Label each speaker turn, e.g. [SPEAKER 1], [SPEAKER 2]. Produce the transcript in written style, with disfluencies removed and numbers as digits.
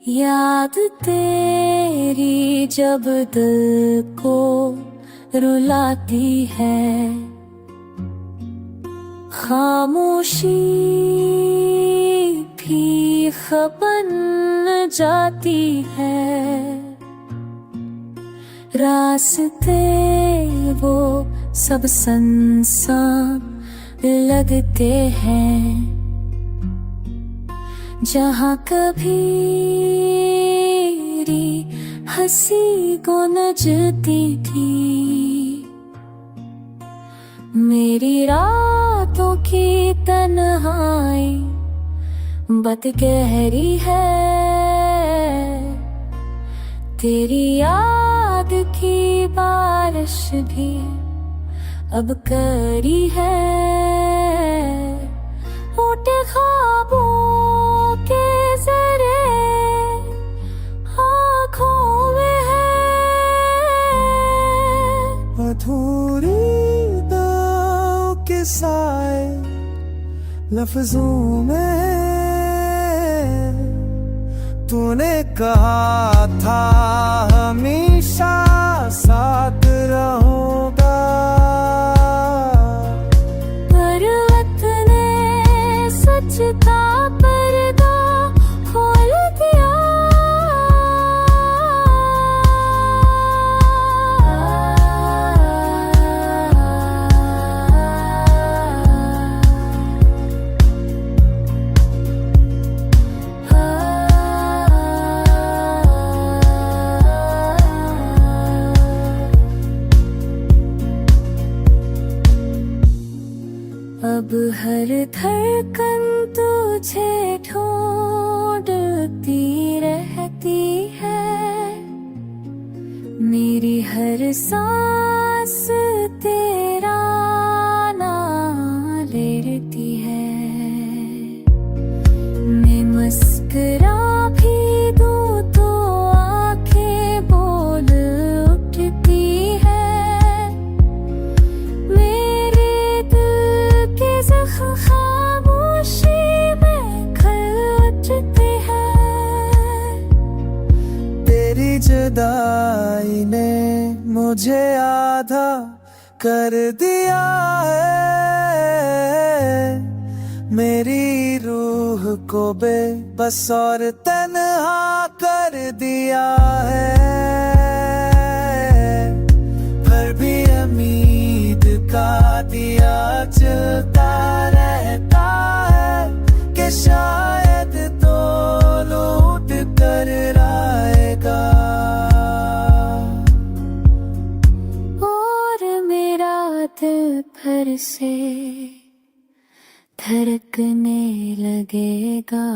[SPEAKER 1] याद तेरी जब दिल को रुलाती है, खामोशी भी बन जाती है। रास्ते वो सब सुनसान लगते हैं, जहाँ कभी हंसी गूंजती थी। मेरी रातों की तन्हाई बत गहरी है, तेरी याद की बारिश भी अब करी है। उठे ख्वाबों के जरे आँखों में है,
[SPEAKER 2] अधूरी दाव के साए लफ्जों में। तूने कहा था हमेशा साथ रहूंगा,
[SPEAKER 1] पर वक्त ने सच का पर्दा खोल दिया। अब हर धड़कन तुझे ढूंढती रहती है, मेरी हर सांस तेरा नाम लेती है। मैं मुस्कुरा भी दूं तो आंखें बोल उठती है, खामोशी में खल उठती है।
[SPEAKER 2] तेरी जुदाई ने मुझे आधा कर दिया है, मेरी रूह को बेबस और तन्हा कर दिया है। पर भी उम्मीद का दिया जलता रहता है, कि शायद तो लौट कर आएगा।
[SPEAKER 1] और मेरा दिल फिर से धड़कने लगेगा।